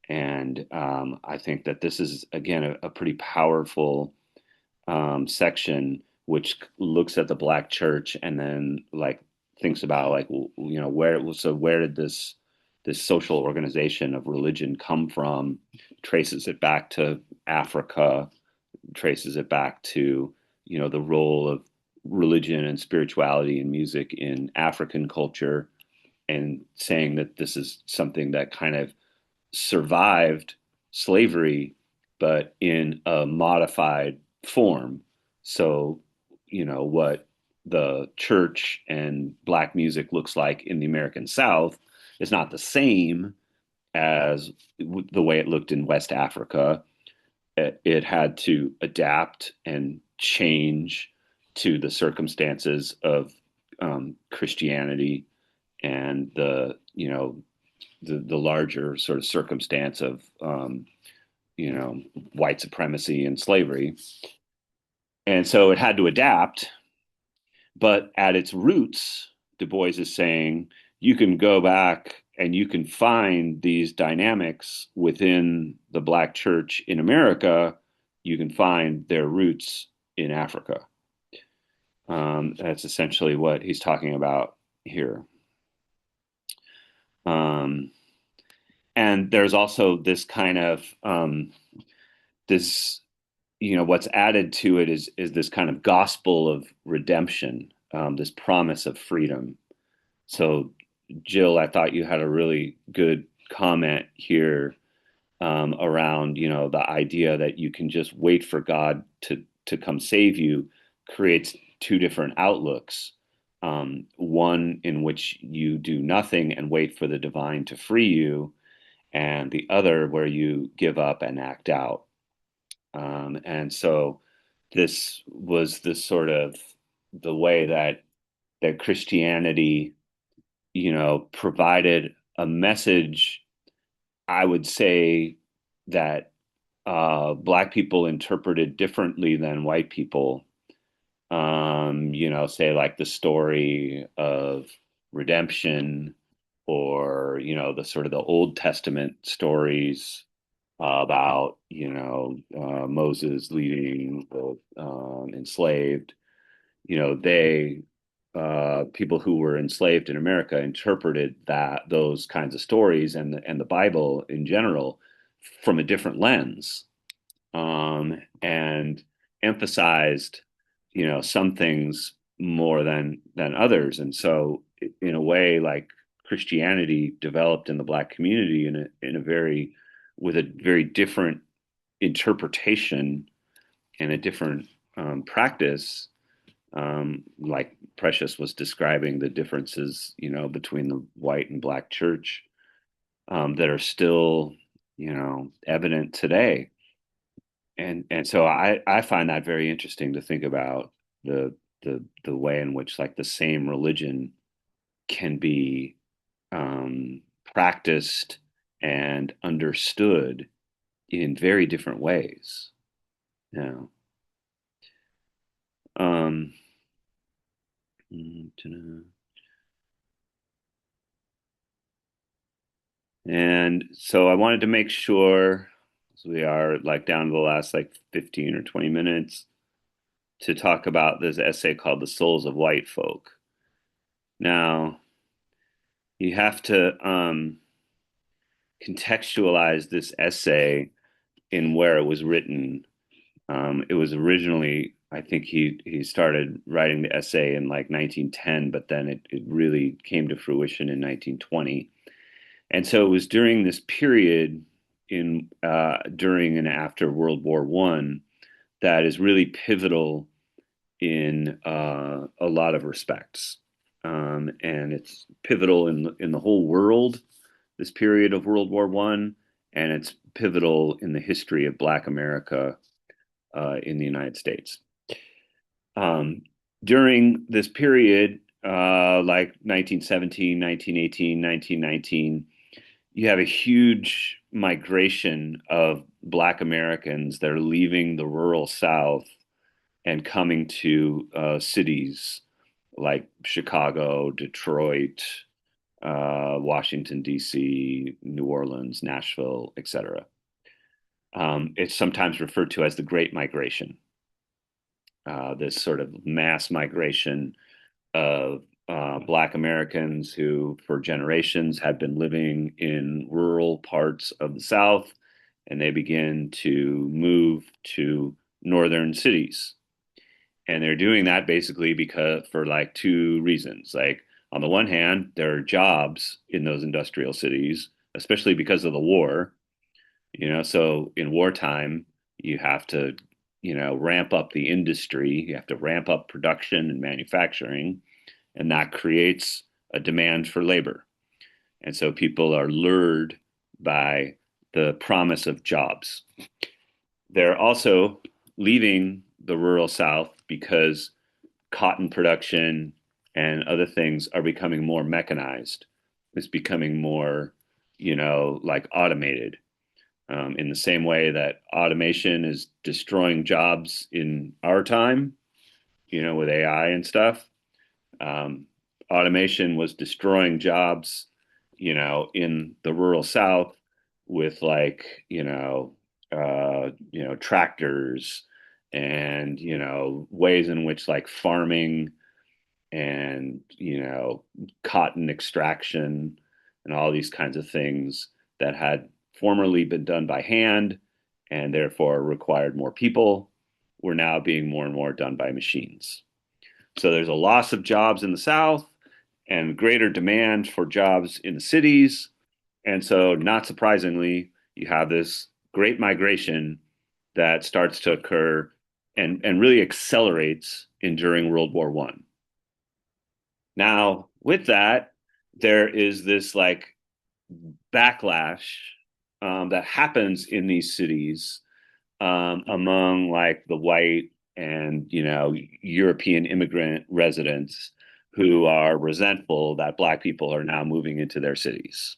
And I think that this is, again, a pretty powerful section which looks at the Black church and then like thinks about like where did this social organization of religion come from, traces it back to Africa, traces it back to the role of religion and spirituality and music in African culture, and saying that this is something that kind of survived slavery but in a modified form. So, what the church and Black music looks like in the American South is not the same as the way it looked in West Africa. It had to adapt and change to the circumstances of Christianity and the larger sort of circumstance of white supremacy and slavery. And so it had to adapt, but at its roots, Du Bois is saying you can go back and you can find these dynamics within the Black church in America. You can find their roots in Africa. That's essentially what he's talking about here. And there's also this kind of this, what's added to it is this kind of gospel of redemption, this promise of freedom. So, Jill, I thought you had a really good comment here around, the idea that you can just wait for God to come save you creates two different outlooks. One in which you do nothing and wait for the divine to free you, and the other where you give up and act out. And so this was this sort of the way that Christianity, provided a message, I would say, that Black people interpreted differently than white people. Say like the story of redemption, or the sort of the Old Testament stories about Moses leading the enslaved. they people who were enslaved in America interpreted those kinds of stories and the Bible in general from a different lens, and emphasized, some things more than others. And so, in a way, like Christianity developed in the Black community in a very with a very different interpretation and a different practice. Like Precious was describing the differences, between the white and Black church, that are still, evident today. And so I find that very interesting to think about the way in which, like, the same religion can be practiced and understood in very different ways. You know. Um, and so I wanted to make sure, so we are like down to the last like 15 or 20 minutes, to talk about this essay called The Souls of White Folk. Now, you have to contextualize this essay in where it was written. It was originally, I think he started writing the essay in like 1910, but then it really came to fruition in 1920. And so it was during this period during and after World War One that is really pivotal in a lot of respects. And it's pivotal in the whole world, this period of World War One, and it's pivotal in the history of Black America in the United States. Um, During this period, like 1917, 1918, 1919, you have a huge migration of Black Americans that are leaving the rural South and coming to cities like Chicago, Detroit, Washington, D.C., New Orleans, Nashville, etc. It's sometimes referred to as the Great Migration, this sort of mass migration of Black Americans who, for generations, had been living in rural parts of the South, and they begin to move to northern cities. And they're doing that basically because for like two reasons. Like, on the one hand, there are jobs in those industrial cities, especially because of the war. So in wartime, you have to, ramp up the industry, you have to ramp up production and manufacturing, and that creates a demand for labor. And so people are lured by the promise of jobs. They're also leaving the rural South because cotton production and other things are becoming more mechanized. It's becoming more, like automated. In the same way that automation is destroying jobs in our time, with AI and stuff. Um, Automation was destroying jobs, in the rural South with, like, tractors and, ways in which, like, farming and, cotton extraction and all these kinds of things that had formerly been done by hand and therefore required more people were now being more and more done by machines. So there's a loss of jobs in the South and greater demand for jobs in the cities. And so, not surprisingly, you have this great migration that starts to occur and really accelerates during World War One. Now, with that, there is this like backlash that happens in these cities among like the white and European immigrant residents who are resentful that Black people are now moving into their cities.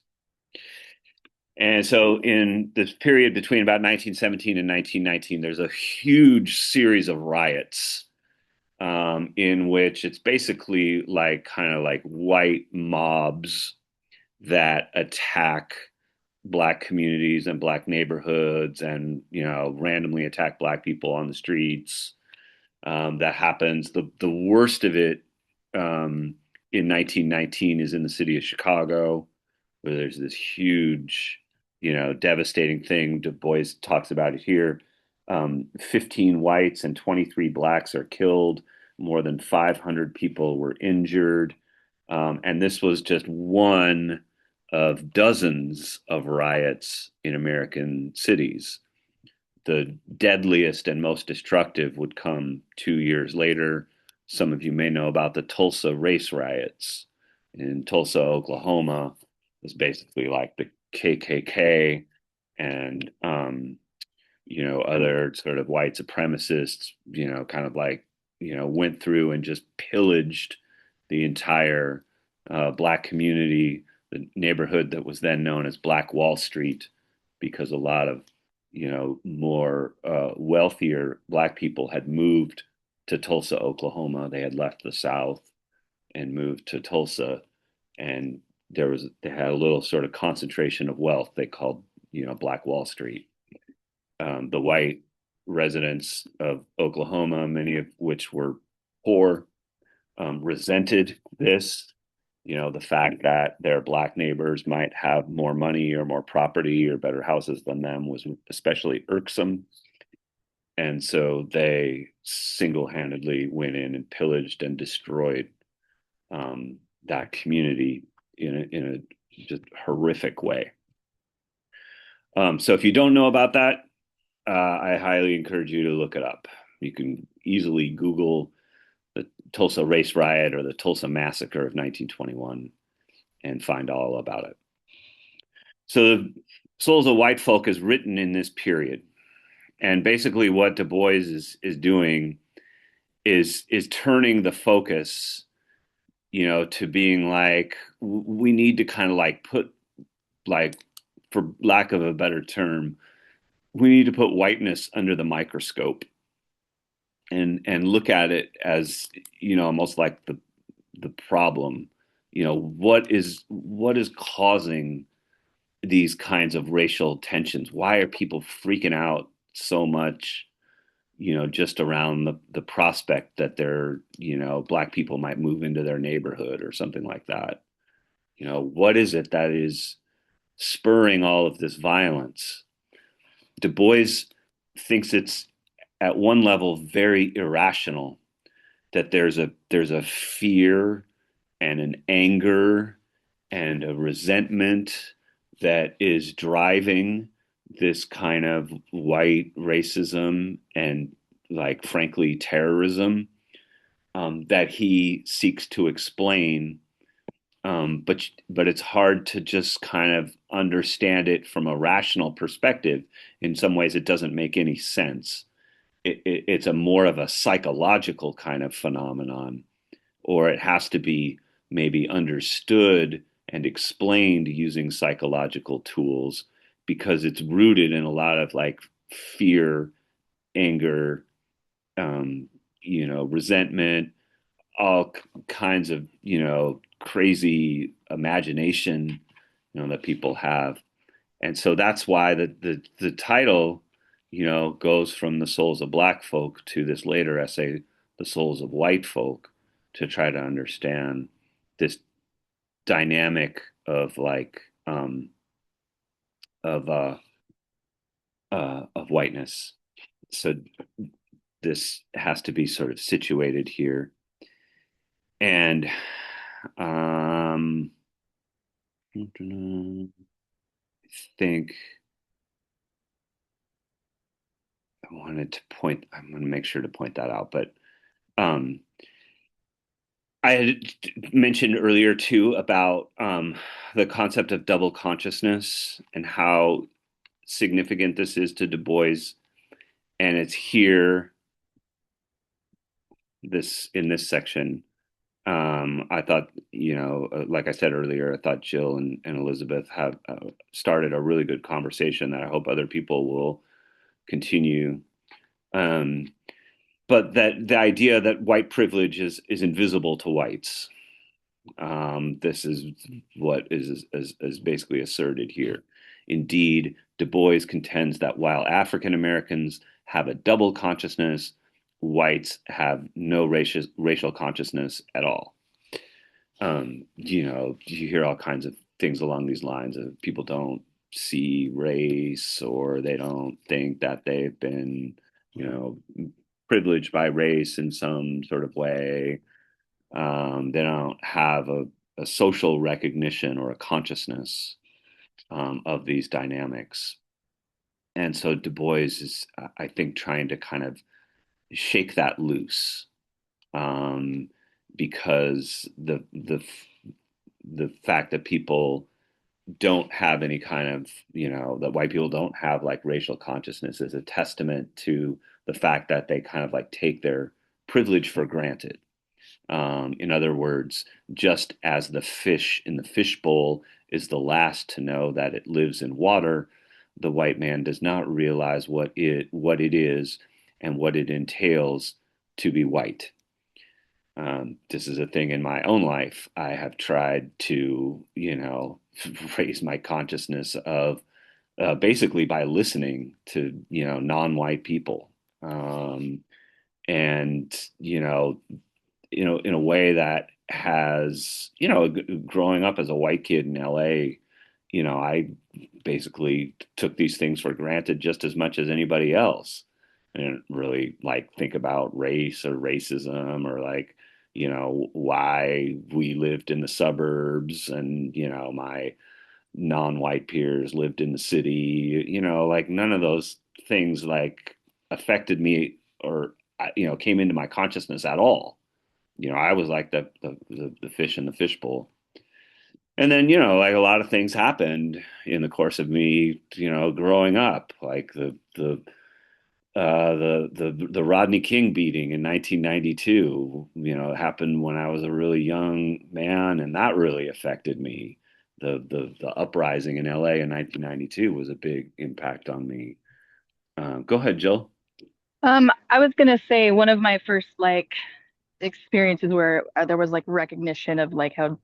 And so in this period between about 1917 and 1919, there's a huge series of riots in which it's basically like kind of like white mobs that attack Black communities and Black neighborhoods and, randomly attack Black people on the streets. that happens. The worst of it in 1919 is in the city of Chicago, where there's this huge, devastating thing. Du Bois talks about it here. 15 whites and 23 blacks are killed. More than 500 people were injured. And this was just one of dozens of riots in American cities. The deadliest and most destructive would come 2 years later. Some of you may know about the Tulsa race riots in Tulsa, Oklahoma. It was basically like the KKK and other sort of white supremacists, kind of like, went through and just pillaged the entire black community, the neighborhood that was then known as Black Wall Street, because a lot of, more wealthier black people had moved to Tulsa, Oklahoma. They had left the South and moved to Tulsa, and they had a little sort of concentration of wealth they called, Black Wall Street. The white residents of Oklahoma, many of which were poor, resented this. The fact that their black neighbors might have more money or more property or better houses than them was especially irksome. And so they single-handedly went in and pillaged and destroyed that community in a just horrific way. So if you don't know about that, I highly encourage you to look it up. You can easily Google the Tulsa Race Riot or the Tulsa Massacre of 1921 and find all about it. So the Souls of White Folk is written in this period. And basically what Du Bois is doing is turning the focus, to being like, we need to kind of like put, like, for lack of a better term, we need to put whiteness under the microscope and look at it as, almost like the problem. What is causing these kinds of racial tensions? Why are people freaking out so much, just around the prospect that black people might move into their neighborhood or something like that? What is it that is spurring all of this violence? Du Bois thinks it's at one level very irrational, that there's a fear and an anger and a resentment that is driving this kind of white racism and, like, frankly, terrorism, that he seeks to explain. But it's hard to just kind of understand it from a rational perspective. In some ways, it doesn't make any sense. It's a more of a psychological kind of phenomenon, or it has to be maybe understood and explained using psychological tools, because it's rooted in a lot of, like, fear, anger, resentment, all kinds of, crazy imagination, that people have. And so that's why the title, goes from the souls of black folk to this later essay, the souls of white folk, to try to understand this dynamic of, like, of whiteness. So this has to be sort of situated here. And I think I'm going to make sure to point that out, but I had mentioned earlier too about the concept of double consciousness and how significant this is to Du Bois, and it's here in this section. I thought, like I said earlier, I thought Jill and Elizabeth have started a really good conversation that I hope other people will continue. But that the idea that white privilege is invisible to whites. This is what is basically asserted here. Indeed, Du Bois contends that while African Americans have a double consciousness whites have no racial consciousness at all. You hear all kinds of things along these lines of people don't see race, or they don't think that they've been, you know, privileged by race in some sort of way. They don't have a social recognition or a consciousness of these dynamics. And so Du Bois is, I think, trying to kind of shake that loose, um, because the fact that people don't have any kind of, that white people don't have like racial consciousness is a testament to the fact that they kind of like take their privilege for granted. In other words, just as the fish in the fishbowl is the last to know that it lives in water, the white man does not realize what it is and what it entails to be white. This is a thing in my own life. I have tried to, raise my consciousness of, basically by listening to, non-white people, and in a way that has, growing up as a white kid in LA, I basically took these things for granted just as much as anybody else. I didn't really like think about race or racism, or like, why we lived in the suburbs and, my non-white peers lived in the city, like none of those things like affected me, or, came into my consciousness at all. I was like the fish in the fishbowl. And then, like a lot of things happened in the course of me, growing up, like the Rodney King beating in 1992, happened when I was a really young man, and that really affected me. The uprising in LA in 1992 was a big impact on me. Go ahead, Jill. I was gonna say one of my first like experiences where there was like recognition of like how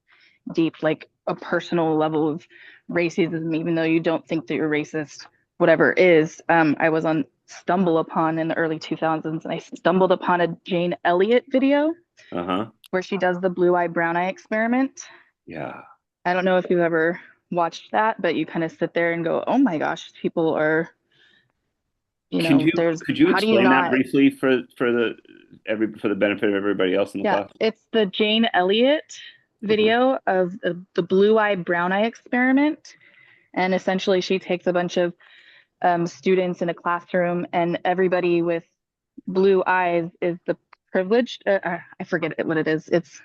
deep like a personal level of racism, even though you don't think that you're racist, whatever it is. I was on Stumble Upon in the early 2000s, and I stumbled upon a Jane Elliott video Uh-huh. where she does the blue eye brown eye experiment. Yeah. I don't know if you've ever watched that, but you kind of sit there and go, oh my gosh, people are, Can you there's, could you how do you explain that not? briefly for the benefit of everybody else in the Yeah, class? it's the Jane Elliott Uh-huh. video of the blue eye brown eye experiment. And essentially, she takes a bunch of students in a classroom, and everybody with blue eyes is the privileged. I forget what it is. It's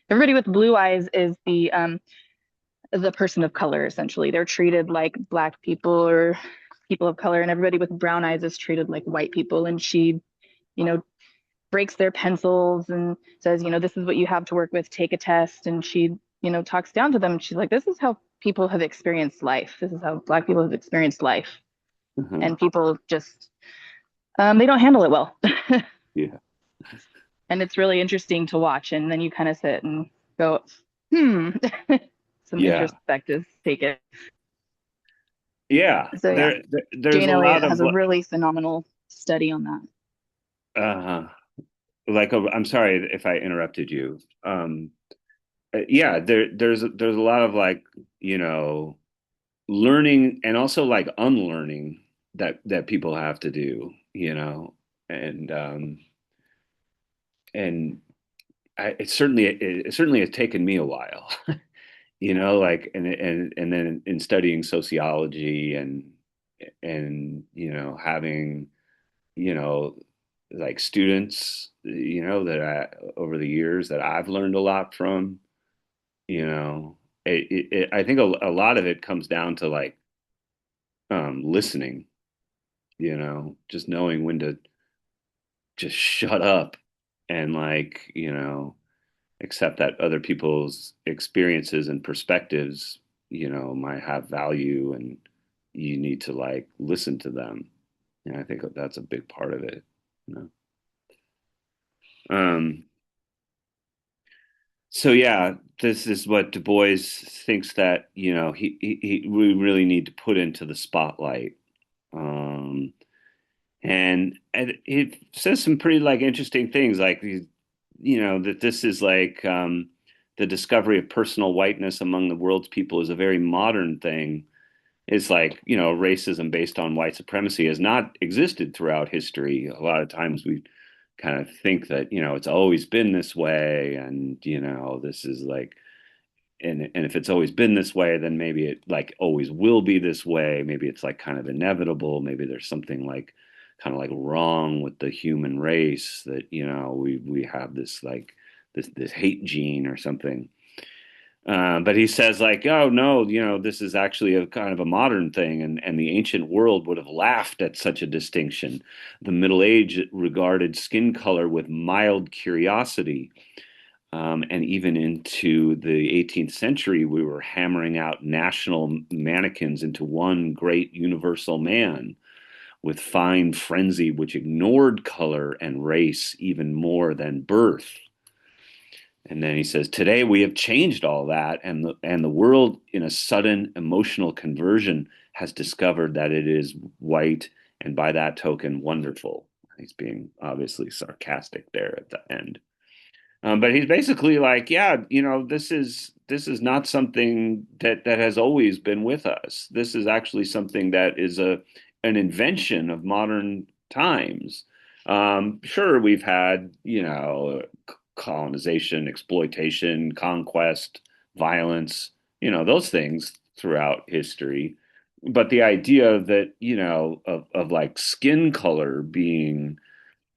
everybody with blue eyes is the person of color. Essentially, they're treated like black people or people of color, and everybody with brown eyes is treated like white people. And she, you know, breaks their pencils and says, this is what you have to work with. Take a test. And she, talks down to them. She's like, this is how people have experienced life. This is how black people have experienced life. Uh-huh. And people just they don't handle it well. Yeah. And it's really interesting to watch. And then you kind of sit and go, hmm, some Yeah. introspective take it. Yeah. So yeah, There's Jane a lot Elliott of has a really phenomenal study on that. uh I'm sorry if I interrupted you. Yeah, there's a lot of like, learning and also like unlearning that people have to do, and and it certainly has taken me a while, like, and then in studying sociology, and having, you know like students, that over the years that I've learned a lot from, you know I think a lot of it comes down to like, listening, just knowing when to just shut up and like, accept that other people's experiences and perspectives, might have value, and you need to like listen to them. And I think that's a big part of it, you know. Um, so yeah, this is what Du Bois thinks that, we really need to put into the spotlight. Um, And it says some pretty like interesting things, like that this is like the discovery of personal whiteness among the world's people is a very modern thing. It's like, racism based on white supremacy has not existed throughout history. A lot of times we kind of think that, it's always been this way, and this is like, and if it's always been this way, then maybe it like always will be this way. Maybe it's like kind of inevitable. Maybe there's something like kind of like wrong with the human race, that we have this like this hate gene or something. But he says like, oh no, this is actually a kind of a modern thing, and the ancient world would have laughed at such a distinction. The Middle Age regarded skin color with mild curiosity. And even into the 18th century, we were hammering out national mannequins into one great universal man with fine frenzy, which ignored color and race even more than birth. And then he says, today we have changed all that, and the world, in a sudden emotional conversion, has discovered that it is white, and by that token, wonderful. He's being obviously sarcastic there at the end. But he's basically like, yeah, this is not something that has always been with us. This is actually something that is an invention of modern times. Sure, we've had, colonization, exploitation, conquest, violence, those things throughout history. But the idea that, of like skin color being,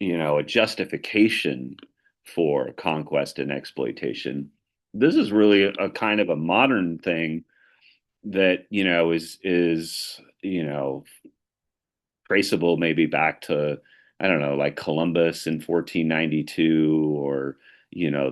a justification for conquest and exploitation. This is really a kind of a modern thing that, is traceable maybe back to, I don't know, like Columbus in 1492, or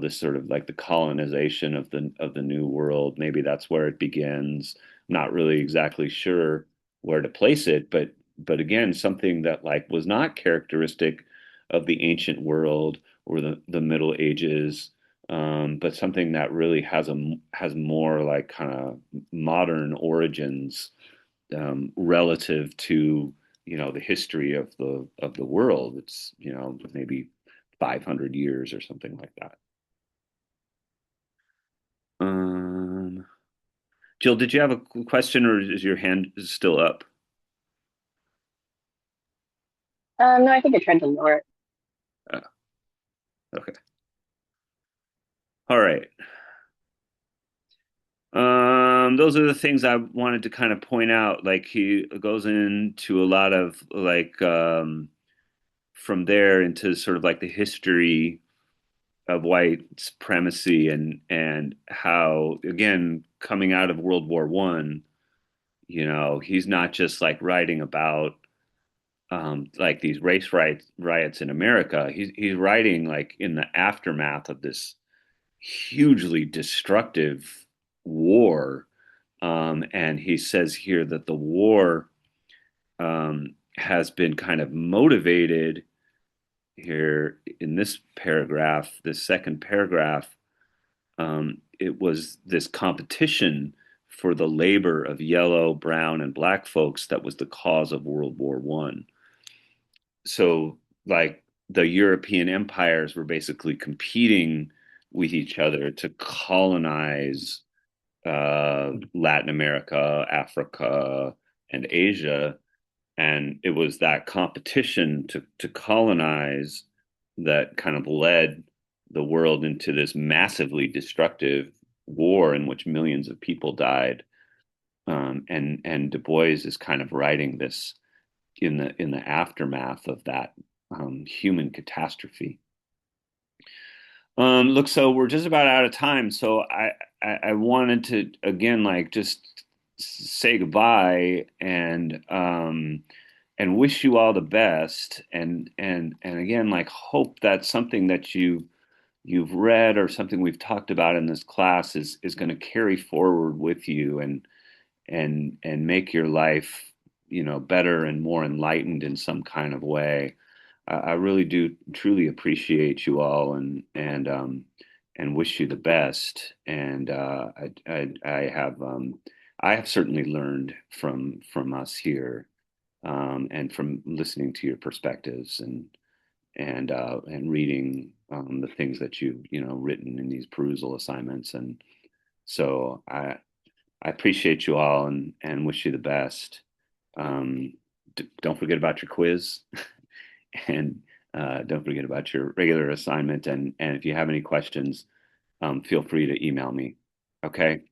this sort of like the colonization of the New World. Maybe that's where it begins. I'm not really exactly sure where to place it, but again, something that like was not characteristic of the ancient world or the Middle Ages, but something that really has more like kind of modern origins, relative to the history of the world. It's maybe 500 years or something like that. Um, Jill, did you have a question, or is your hand still up? No, I think I tried to lower it. Uh, okay. All right. Those are the things I wanted to kind of point out. Like he goes into a lot of like from there into sort of like the history of white supremacy, and how, again, coming out of World War I, he's not just like writing about like these riots in America. He's writing like in the aftermath of this hugely destructive war. And he says here that the war has been kind of motivated here in this paragraph, this second paragraph. It was this competition for the labor of yellow, brown, and black folks that was the cause of World War I. So, like, the European empires were basically competing with each other to colonize Latin America, Africa, and Asia. And it was that competition to colonize that kind of led the world into this massively destructive war in which millions of people died. And Du Bois is kind of writing this in the aftermath of that human catastrophe. Look, so we're just about out of time. So I wanted to again like just say goodbye, and wish you all the best, and again like hope that something that you've read or something we've talked about in this class is going to carry forward with you, and make your life better and more enlightened in some kind of way. I really do truly appreciate you all, and wish you the best. And I have certainly learned from us here, and from listening to your perspectives and reading the things that you written in these perusal assignments. And so I appreciate you all and wish you the best. Um, don't forget about your quiz and don't forget about your regular assignment. And if you have any questions, feel free to email me. Okay.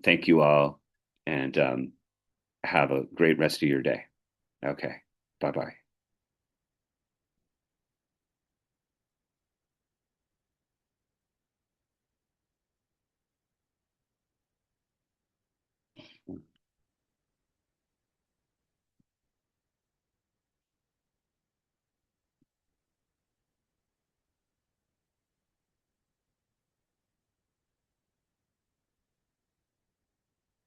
Thank you all and have a great rest of your day. Okay. Bye bye.